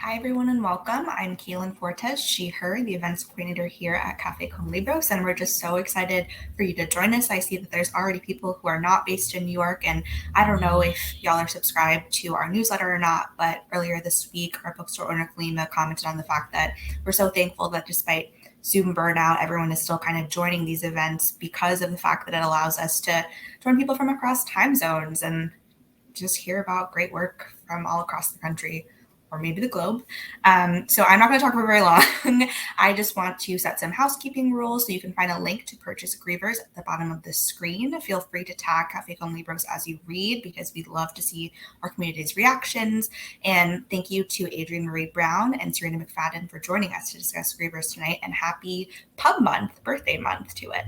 Hi, everyone, and welcome. I'm Kaylin Fortes, she, her, the events coordinator here at Cafe Con Libros, and we're just so excited for you to join us. I see that there's already people who are not based in New York, and I don't know if y'all are subscribed to our newsletter or not, but earlier this week, our bookstore owner, Kalima, commented on the fact that we're so thankful that despite Zoom burnout, everyone is still kind of joining these events because of the fact that it allows us to join people from across time zones and just hear about great work from all across the country or maybe the globe. So I'm not going to talk for very long. I just want to set some housekeeping rules so you can find a link to purchase Grievers at the bottom of the screen. Feel free to tag Cafe Con Libros as you read because we'd love to see our community's reactions. And thank you to Adrienne Marie Brown and Serena Mcfadden for joining us to discuss Grievers tonight, and happy pub month, birthday month to it.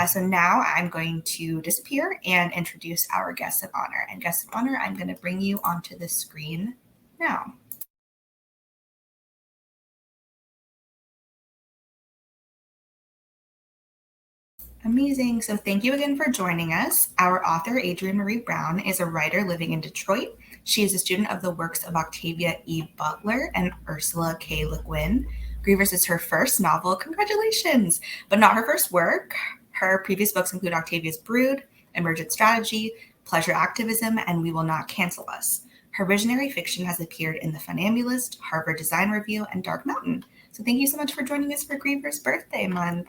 So now I'm going to disappear and introduce our guests of honor. And guests of honor, I'm going to bring you onto the screen now. Amazing. So thank you again for joining us. Our author, Adrienne Marie Brown, is a writer living in Detroit. She is a student of the works of Octavia E. Butler and Ursula K. Le Guin. Grievers is her first novel. Congratulations! But not her first work. Her previous books include Octavia's Brood, Emergent Strategy, Pleasure Activism, and We Will Not Cancel Us. Her visionary fiction has appeared in The Funambulist, Harvard Design Review, and Dark Mountain. So thank you so much for joining us for Grievers' birthday month.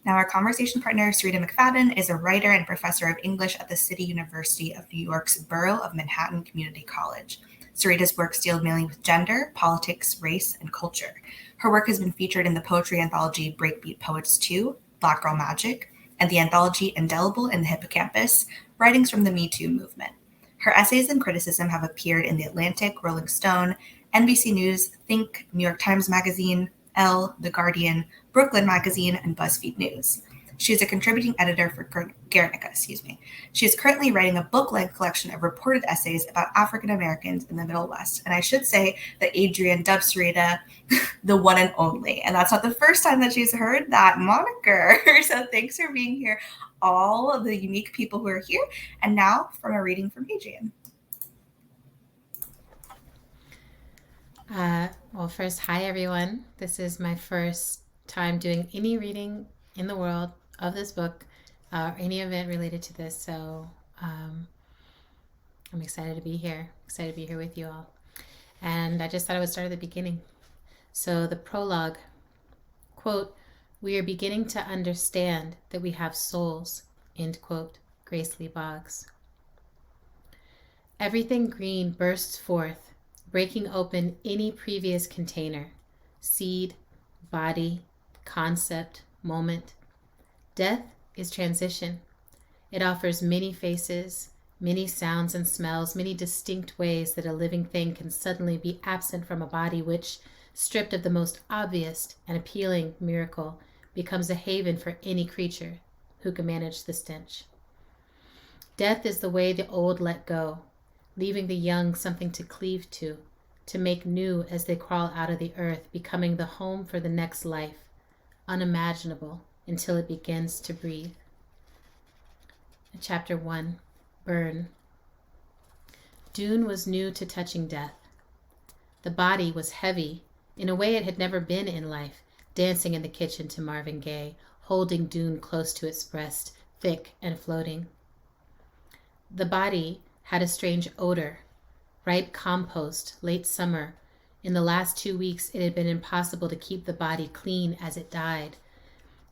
Now, our conversation partner, Syreeta McFadden, is a writer and professor of English at the City University of New York's Borough of Manhattan Community College. Syreeta's works deal mainly with gender, politics, race, and culture. Her work has been featured in the poetry anthology Breakbeat Poets 2, Black Girl Magic, and the anthology Indelible in the Hippocampus, Writings from the Me Too Movement. Her essays and criticism have appeared in The Atlantic, Rolling Stone, NBC News, Think, New York Times Magazine, Elle, The Guardian, Brooklyn Magazine, and BuzzFeed News. She is a contributing editor for Guernica. She is currently writing a book-length collection of reported essays about African Americans in the Middle West. And I should say that Adrienne dubbed Syreeta the one and only. And that's not the first time that she's heard that moniker. So thanks for being here, all of the unique people who are here. And now from a reading from Adrienne. Well, first, hi everyone. This is my first time doing any reading in the world of this book or any event related to this, so I'm excited to be here. Excited to be here with you all. And I just thought I would start at the beginning. So the prologue, quote, "We are beginning to understand that we have souls," end quote, Grace Lee Boggs. Everything green bursts forth, breaking open any previous container, seed, body, concept, moment. Death is transition. It offers many faces, many sounds and smells, many distinct ways that a living thing can suddenly be absent from a body which, stripped of the most obvious and appealing miracle, becomes a haven for any creature who can manage the stench. Death is the way the old let go, leaving the young something to cleave to make new as they crawl out of the earth, becoming the home for the next life, unimaginable until it begins to breathe. Chapter 1, Burn. Dune was new to touching death. The body was heavy, in a way it had never been in life, dancing in the kitchen to Marvin Gaye, holding Dune close to its breast, thick and floating. The body had a strange odor, ripe compost, late summer. In the last 2 weeks, it had been impossible to keep the body clean as it died.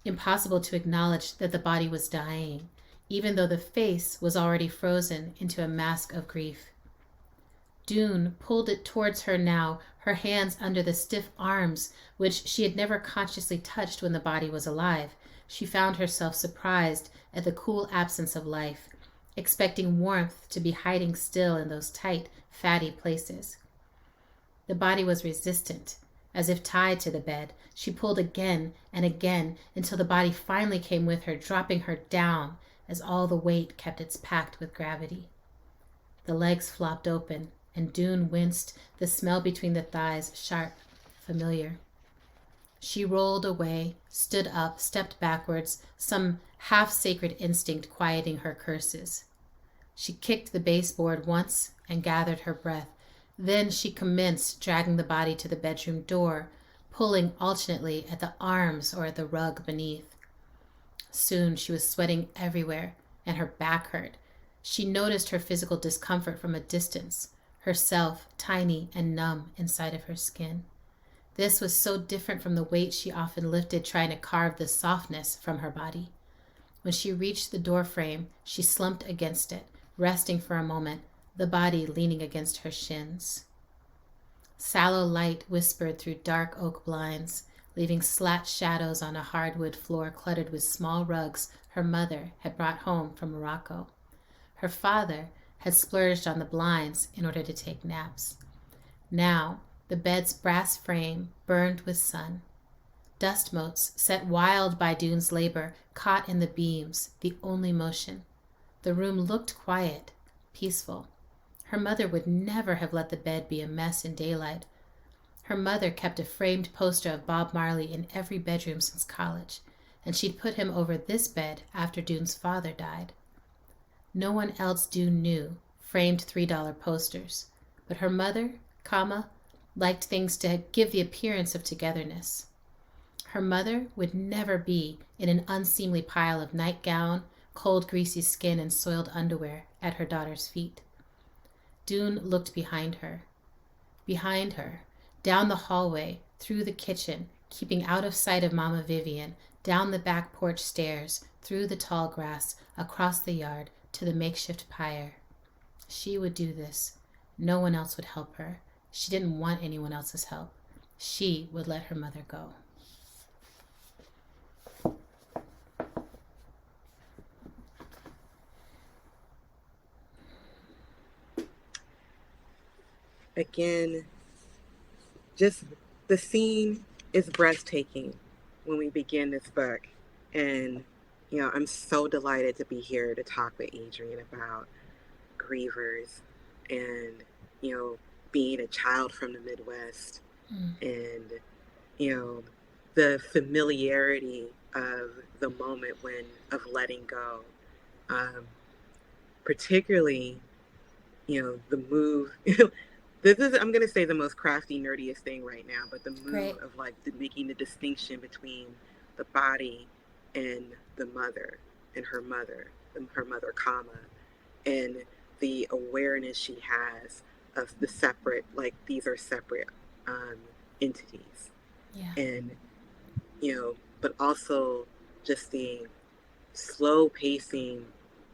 Impossible to acknowledge that the body was dying, even though the face was already frozen into a mask of grief. Dune pulled it towards her now, her hands under the stiff arms, which she had never consciously touched when the body was alive. She found herself surprised at the cool absence of life, expecting warmth to be hiding still in those tight, fatty places. The body was resistant, as if tied to the bed. She pulled again and again until the body finally came with her, dropping her down as all the weight kept its pact with gravity. The legs flopped open, and Dune winced, the smell between the thighs sharp, familiar. She rolled away, stood up, stepped backwards, some half-sacred instinct quieting her curses. She kicked the baseboard once and gathered her breath. Then she commenced dragging the body to the bedroom door, pulling alternately at the arms or at the rug beneath. Soon she was sweating everywhere, and her back hurt. She noticed her physical discomfort from a distance, herself tiny and numb inside of her skin. This was so different from the weight she often lifted trying to carve the softness from her body. When she reached the door frame, she slumped against it, resting for a moment, the body leaning against her shins. Sallow light whispered through dark oak blinds, leaving slat shadows on a hardwood floor cluttered with small rugs her mother had brought home from Morocco. Her father had splurged on the blinds in order to take naps. Now, the bed's brass frame burned with sun. Dust motes, set wild by Dune's labor, caught in the beams, the only motion. The room looked quiet, peaceful. Her mother would never have let the bed be a mess in daylight. Her mother kept a framed poster of Bob Marley in every bedroom since college, and she'd put him over this bed after Dune's father died. No one else Dune knew framed $3 posters, but her mother, liked things to give the appearance of togetherness. Her mother would never be in an unseemly pile of nightgown, cold greasy skin, and soiled underwear at her daughter's feet. Dune looked behind her, down the hallway, through the kitchen, keeping out of sight of Mama Vivian, down the back porch stairs, through the tall grass, across the yard, to the makeshift pyre. She would do this. No one else would help her. She didn't want anyone else's help. She would let her mother go. Again, just the scene is breathtaking when we begin this book. And, I'm so delighted to be here to talk with Adrienne about Grievers and, being a child from the Midwest and, the familiarity of the moment of letting go. Particularly, the move. This is, I'm going to say, the most crafty, nerdiest thing right now, but the move of making the distinction between the body and the mother and her mother, and the awareness she has of the separate, these are separate entities. Yeah. And, but also just the slow pacing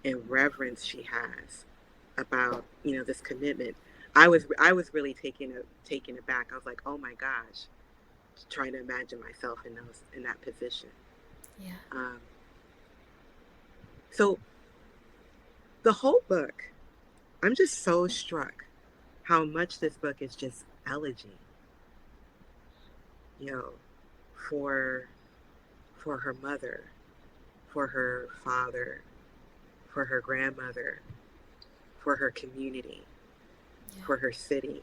and reverence she has about, this commitment. I was really taken aback. I was like, oh my gosh, trying to imagine myself in that position. Yeah. So the whole book, I'm just so struck how much this book is just elegy. For her mother, for her father, for her grandmother, for her community, for her city.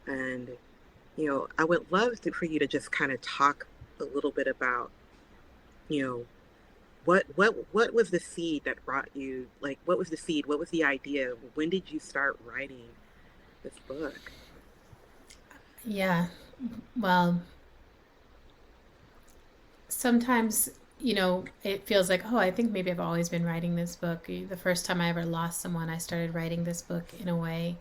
And, I would love for you to just kind of talk a little bit about, what was the seed that brought you, what was the seed? What was the idea? When did you start writing this book? Yeah. Well, sometimes, it feels like, oh, I think maybe I've always been writing this book. The first time I ever lost someone, I started writing this book in a way,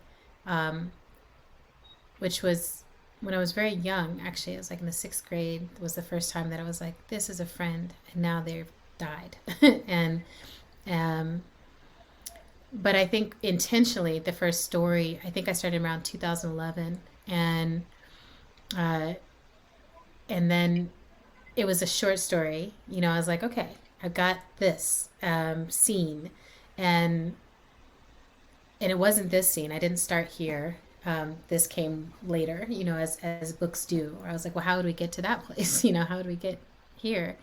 which was when I was very young. Actually, it was in the 6th grade. It was the first time that I was like, this is a friend, and now they've died. And, but I think intentionally, the first story, I think I started around 2011, and then it was a short story. I was like, okay, I've got this scene, and it wasn't this scene. I didn't start here. This came later, as books do. Or I was like, well, how would we get to that place? How would we get here?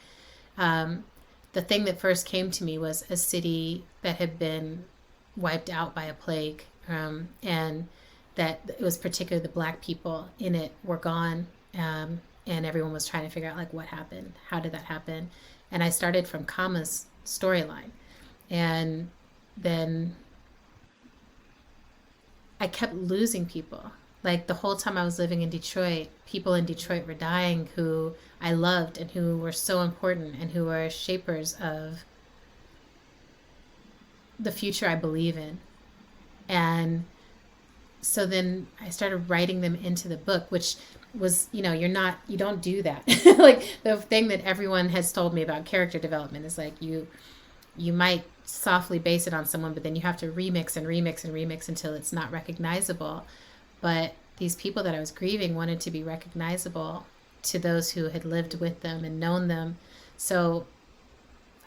The thing that first came to me was a city that had been wiped out by a plague, and that it was particularly the Black people in it were gone. And everyone was trying to figure out what happened, how did that happen? And I started from Kama's storyline, and then I kept losing people. Like the whole time I was living in Detroit, people in Detroit were dying who I loved and who were so important and who were shapers of the future I believe in. And so then I started writing them into the book, which was, you don't do that. Like the thing that everyone has told me about character development is like you might softly base it on someone, but then you have to remix and remix and remix until it's not recognizable. But these people that I was grieving wanted to be recognizable to those who had lived with them and known them. So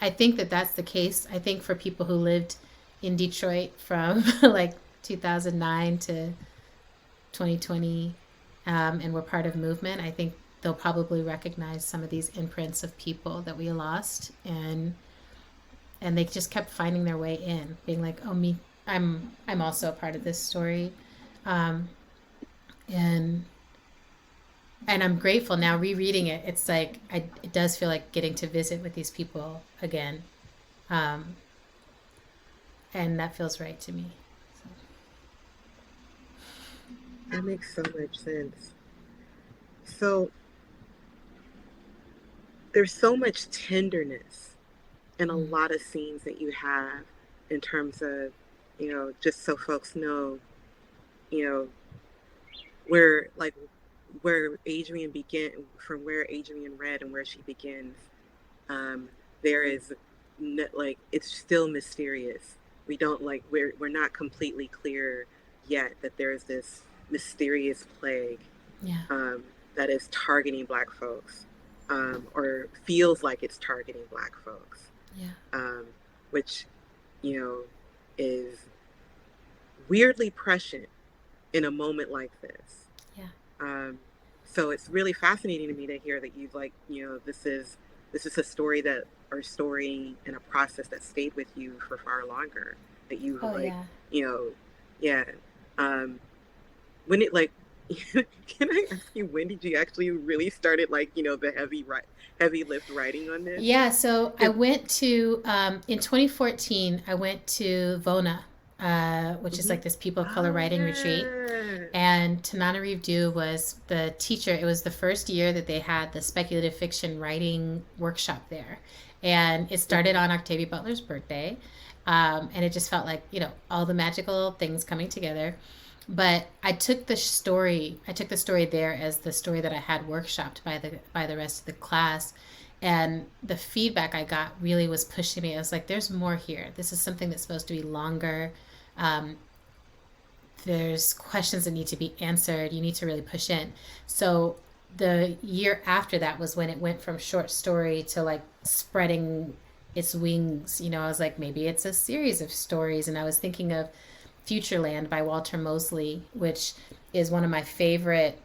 I think that that's the case. I think for people who lived in Detroit from like 2009 to 2020 and were part of movement, I think they'll probably recognize some of these imprints of people that we lost, and they just kept finding their way in, being like, oh, me, I'm also a part of this story. And I'm grateful now rereading it. It's like it does feel like getting to visit with these people again, and that feels right to me. So. That makes so much sense. So there's so much tenderness in a lot of scenes that you have in terms of, just so folks know, where Adrienne from where Adrienne read and where she begins, there is it's still mysterious. We don't we're not completely clear yet that there's this mysterious plague that is targeting Black folks, or feels like it's targeting Black folks, which is weirdly prescient in a moment like this. So it's really fascinating to me to hear that you've this is a story and a process that stayed with you for far longer, that you when it can I ask you, when did you actually really started the heavy lift writing on this? Yeah, so I went to in 2014 I went to Vona, which is like this people of color writing retreat, and Tananarive was the teacher. It was the first year that they had the speculative fiction writing workshop there, and it started on Octavia Butler's birthday, and it just felt like all the magical things coming together. But I took the story there as the story that I had workshopped by the rest of the class. And the feedback I got really was pushing me. I was like, there's more here. This is something that's supposed to be longer. There's questions that need to be answered. You need to really push in. So the year after that was when it went from short story to spreading its wings. I was like, maybe it's a series of stories. And I was thinking of Futureland by Walter Mosley, which is one of my favorite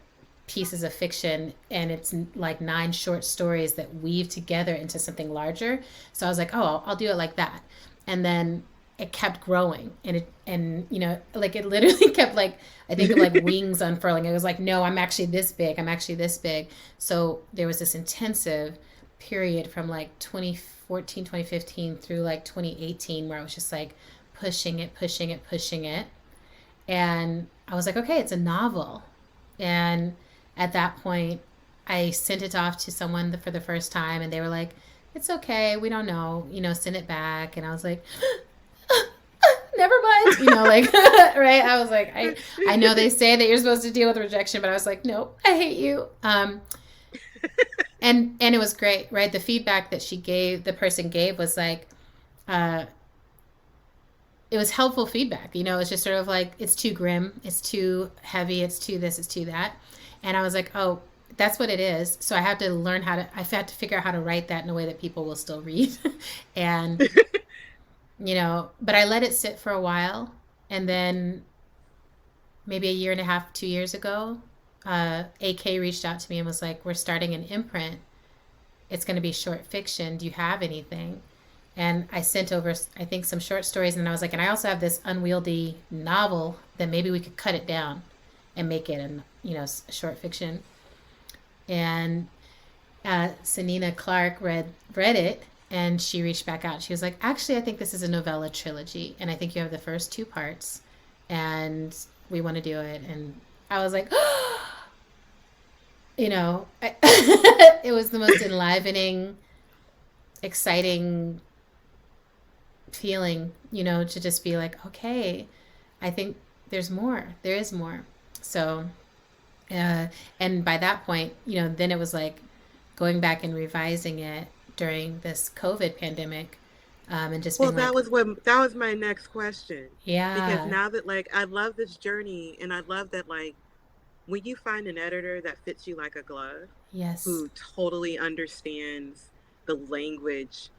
pieces of fiction, and it's like 9 short stories that weave together into something larger. So I was like, oh, I'll do it like that. And then it kept growing, and it literally kept I think of wings unfurling. It was like, no, I'm actually this big. So there was this intensive period from 2014, 2015 through 2018 where I was just pushing it. And I was like, okay, it's a novel. And at that point, I sent it off to someone for the first time, and they were like, it's okay, we don't know, send it back. And I was like, never mind, right? I was like, I know they say that you're supposed to deal with rejection, but I was like, nope, I hate you. And it was great, right? The feedback that the person gave was it was helpful feedback. It's just sort of it's too grim, it's too heavy, it's too this, it's too that. And I was like, oh, that's what it is. So I had to figure out how to write that in a way that people will still read. And, but I let it sit for a while. And then maybe a year and a half, 2 years ago, AK reached out to me and was like, we're starting an imprint. It's going to be short fiction. Do you have anything? And I sent over, I think, some short stories. And I was like, and I also have this unwieldy novel that maybe we could cut it down and make it a short fiction. And Sanina Clark read it, and she reached back out. She was like, actually, I think this is a novella trilogy, and I think you have the first 2 parts. And we want to do it. And I was like, it was the most enlivening, exciting feeling, to just be like, okay, I think there's more. There is more. So, and by that point, then it was like going back and revising it during this COVID pandemic, and just Well, being like, that was my next question. Because yeah, now that like I love this journey and I love that like when you find an editor that fits you like a glove, yes, who totally understands the language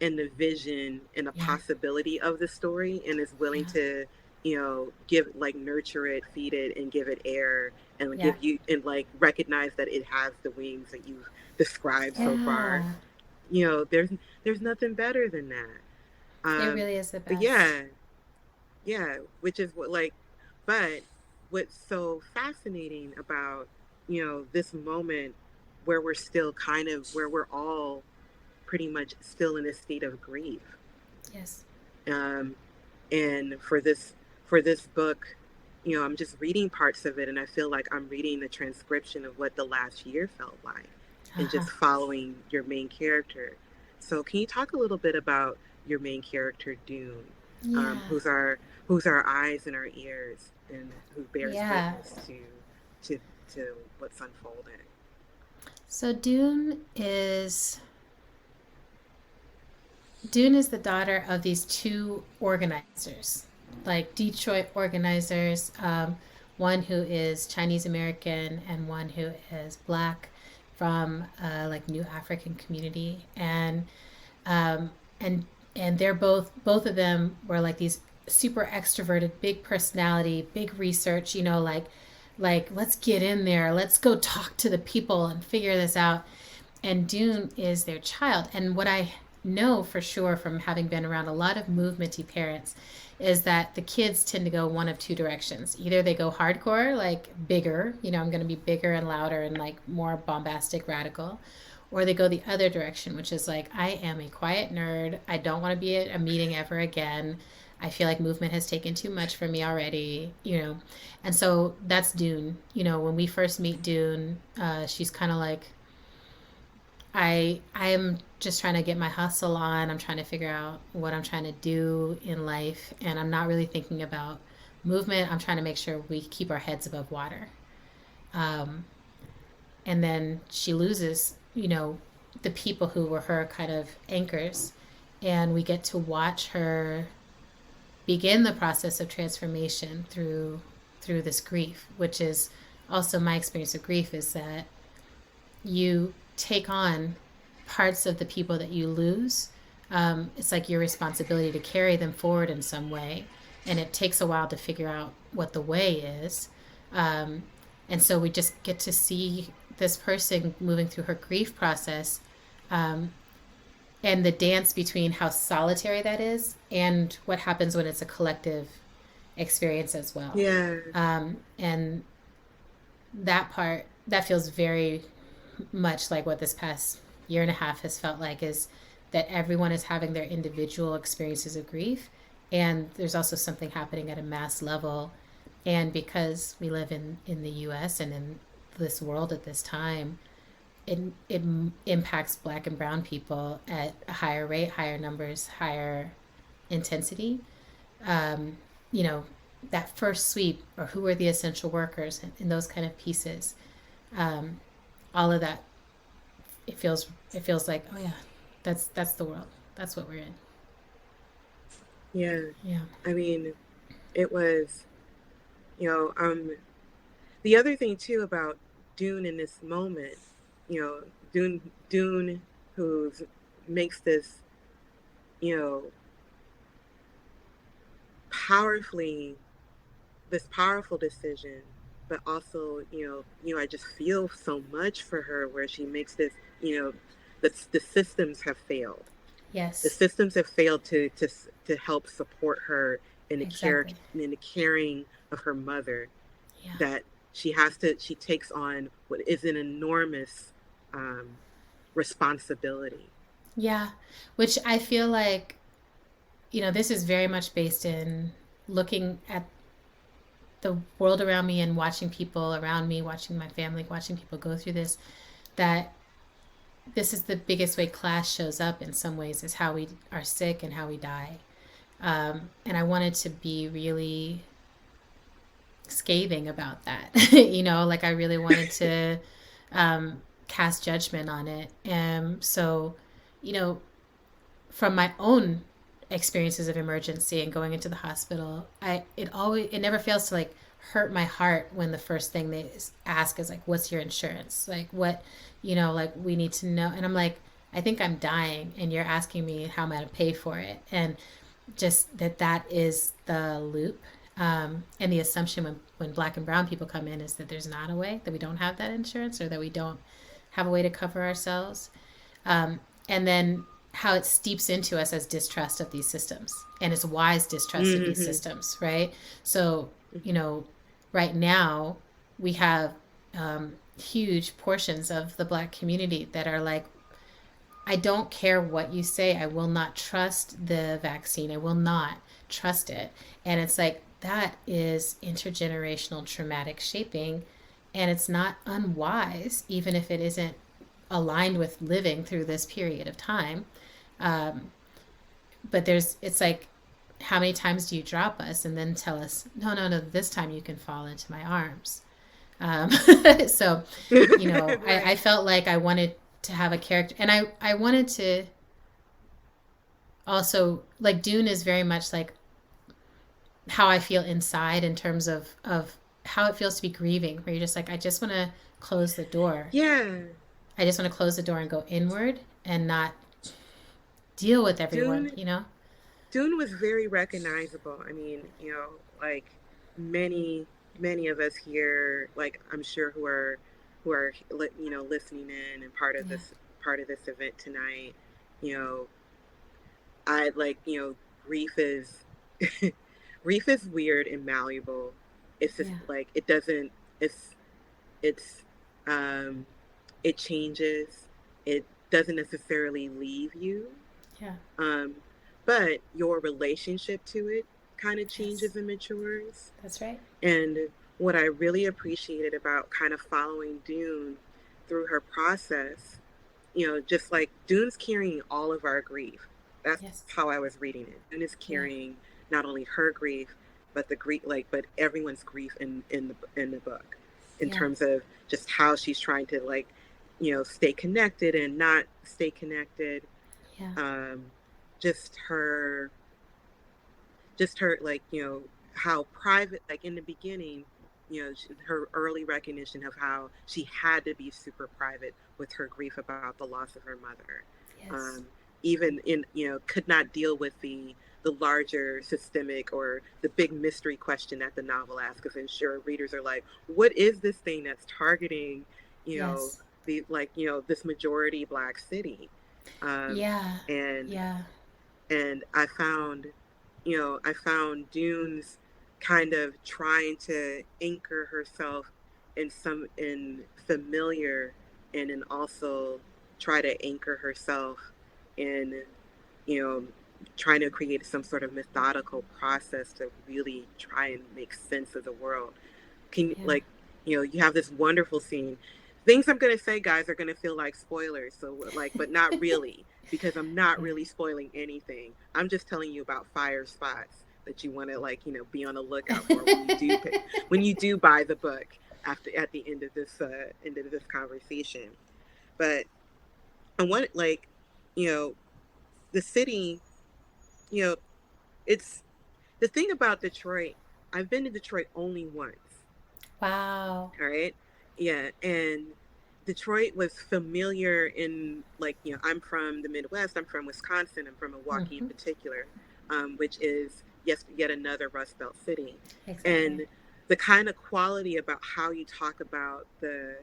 and the vision and the yeah, possibility of the story and is willing yeah, to, give like nurture it, feed it, and give it air and yeah, give you and like recognize that it has the wings that you've described so far. yeah. There's nothing better than that. It Um, really is the but best. yeah, yeah, which is what like, but what's so fascinating about, this moment where we're still kind of where we're all pretty much still in a state of grief. Yes. Um, and for this book, I'm just reading parts of it, and I feel like I'm reading the transcription of what the last year felt like, and Uh-huh. just following your main character. So, can you talk a little bit about your main character, Dune, Yeah. who's our eyes and our ears, and who bears Yeah. witness to to what's unfolding? So Dune is the daughter of these two organizers, like Detroit organizers, one who is Chinese American and one who is black from like New African community, um, and and they're both of them were like these super extroverted, big personality, big research, like let's get in there, let's go talk to the people and figure this out. And Dune is their child. And what I know for sure from having been around a lot of movementy parents is that the kids tend to go one of two directions. Either they go hardcore, like bigger, I'm going to be bigger and louder and like more bombastic, radical, or they go the other direction, which is like, I am a quiet nerd. I don't want to be at a meeting ever again. I feel like movement has taken too much from me already. And so that's Dune. When we first meet Dune, she's kind of like, I'm just trying to get my hustle on. I'm trying to figure out what I'm trying to do in life, and I'm not really thinking about movement. I'm trying to make sure we keep our heads above water. Um, and then she loses, the people who were her kind of anchors, and we get to watch her begin the process of transformation through this grief, which is also my experience of grief is that you take on parts of the people that you lose. It's like your responsibility to carry them forward in some way. And it takes a while to figure out what the way is. Um, and so we just get to see this person moving through her grief process, um, and the dance between how solitary that is and what happens when it's a collective experience as well. Yeah, And that part, that feels very much like what this past year and a half has felt like is that everyone is having their individual experiences of grief, and there's also something happening at a mass level. And because we live in the US and in this world at this time, it impacts black and brown people at a higher rate, higher numbers, higher intensity. um, you know that first sweep, or who are the essential workers, and those kind of pieces, um, all of that, it feels like, oh yeah, that's the world, that's what we're in. yeah. Yeah. I mean, it was, you know, the other thing too about Dune in this moment, Dune who makes you know, powerfully this powerful decision, but also, I just feel so much for her where she makes this, the systems have failed. The Yes. systems have failed to help support her in the care Exactly. in the caring of her mother, Yeah. that she takes on what is an enormous um, responsibility. Yeah. Which I feel like, this is very much based in looking at the world around me and watching people around me, watching my family, watching people go through this, that this is the biggest way class shows up in some ways, is how we are sick and how we die. And I wanted to be really scathing about that. Like I really wanted to cast judgment on it. And so, you know, from my own experiences of emergency and going into the hospital, it never fails to like hurt my heart when the first thing they ask is like, what's your insurance? Like what, like we need to know. And I'm like, I think I'm dying and you're asking me how am I to pay for it? And just that is the loop. And the assumption when Black and brown people come in is that there's not a way, that we don't have that insurance, or that we don't have a way to cover ourselves. And then how it steeps into us as distrust of these systems, and it's wise distrust of these systems, right? So, right now we have huge portions of the Black community that are like, I don't care what you say, I will not trust the vaccine, I will not trust it. And it's like, that is intergenerational traumatic shaping, and it's not unwise, even if it isn't aligned with living through this period of time. But it's like, how many times do you drop us and then tell us, no, this time you can fall into my arms? So, Right. I felt like I wanted to have a character, and I wanted to also, like, Dune is very much like how I feel inside, in terms of how it feels to be grieving, where you're just like, I just want to close the door. Yeah. I just want to close the door and go inward and not deal with everyone, Dune Dune was very recognizable. I mean, like many many of us here, like I'm sure listening in and Yeah. part of this event tonight, you know, I like, grief is grief is weird and malleable. It's just Yeah. like it doesn't it's um it changes. It doesn't necessarily leave you. Yeah. Um, but your relationship to it kind of Yes. changes and matures. That's right. And what I really appreciated about kind of following Dune through her process, just like Dune's carrying all of our grief. That's Yes. how I was reading it. Dune is Yeah. carrying not only her grief, but the grief, but everyone's grief in the book, in Yeah. terms of just how she's trying to like, stay connected and not stay connected. Yeah. Um, just her like, how private, like in the beginning, her early recognition of how she had to be super private with her grief about the loss of her mother. Yes. um, Even in, could not deal with the larger systemic or the big mystery question that the novel asks, because I'm sure readers are like, what is this thing that's targeting, you know Yes. this majority Black city? um, Yeah. and Yeah. I found Dunes kind of trying to anchor herself in familiar, and then also try to anchor herself in, you know trying to create some sort of methodical process to really try and make sense of the world. Can, Yeah. like, you have this wonderful scene. Things I'm going to say, guys, are going to feel like spoilers. So, like, but not really, because I'm not Yeah. really spoiling anything. I'm just telling you about fire spots that you want to, like, be on the lookout for when you do buy the book at the end of this conversation. But I want, like, you know the city, you know it's the thing about Detroit. I've been to Detroit only once. Wow. All right. Yeah. And Detroit was familiar in, like, I'm from the Midwest. I'm from Wisconsin. I'm from Milwaukee in Mm-hmm. particular, which is, yes, yet another Rust Belt city. Exactly. And the kind of quality about how you talk about the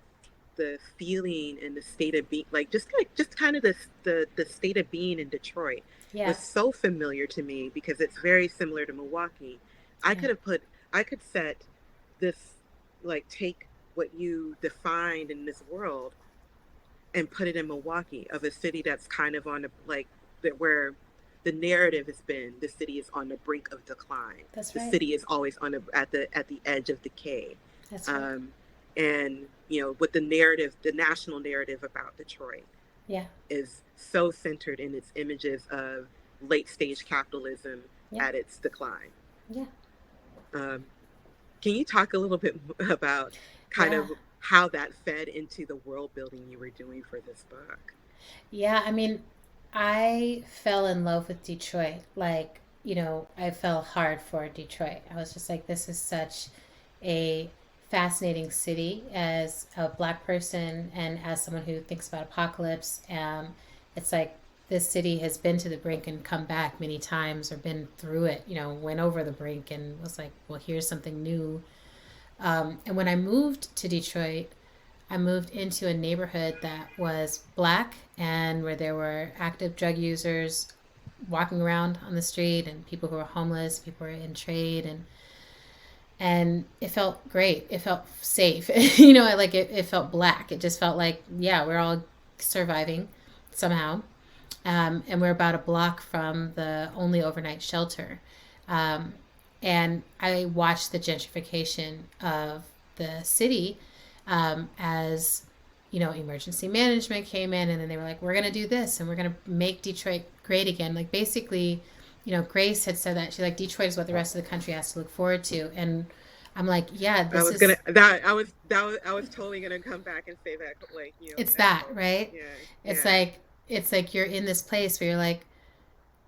feeling and the state of being, just kind of the state of being in Detroit Yeah. was so familiar to me, because it's very similar to Milwaukee. I Yeah. could have put I could set this, like, take what you defined in this world and put it in Milwaukee, of a city that's kind of on the, like, that, where the narrative has been the city is on the brink of decline. That's The right. city is always at the edge of decay. That's right. And what the national narrative about Detroit Yeah. is so centered in its images of late stage capitalism at its decline. Yeah. Can you talk a little bit about kind of how that fed into the world building you were doing for this book? Yeah, I mean, I fell in love with Detroit. Like, I fell hard for Detroit. I was just like, this is such a fascinating city as a Black person and as someone who thinks about apocalypse. It's like this city has been to the brink and come back many times, or been through it, went over the brink and was like, well, here's something new. And when I moved to Detroit, I moved into a neighborhood that was Black and where there were active drug users walking around on the street, and people who were homeless, people who were in trade, and it felt great. It felt safe. It felt Black. It just felt like, yeah, we're all surviving somehow. And we're about a block from the only overnight shelter. And I watched the gentrification of the city, as emergency management came in, and then they were like, we're going to do this and we're going to make Detroit great again. Like, basically, Grace had said that she's like, Detroit is what the rest of the country has to look forward to. And I'm like, yeah, I was totally gonna come back and say that, like, it's that, right? Yeah. It's like you're in this place where you're like,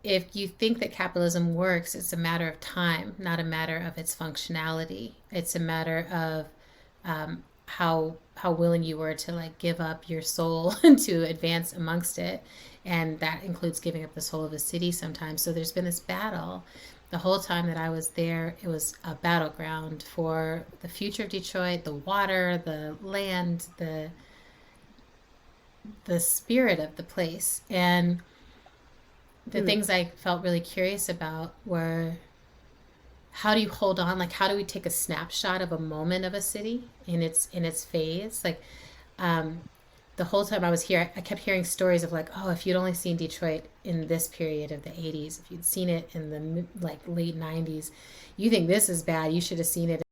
if you think that capitalism works, it's a matter of time, not a matter of its functionality. It's a matter of how willing you were to like give up your soul to advance amongst it, and that includes giving up the soul of a city sometimes. So there's been this battle. The whole time that I was there, it was a battleground for the future of Detroit, the water, the land, the spirit of the place. And the things I felt really curious about were, how do you hold on? Like, how do we take a snapshot of a moment of a city in its phase? Like, the whole time I was here, I kept hearing stories of like, oh, if you'd only seen Detroit in this period of the 80s, if you'd seen it in the like late 90s, you think this is bad. You should have seen it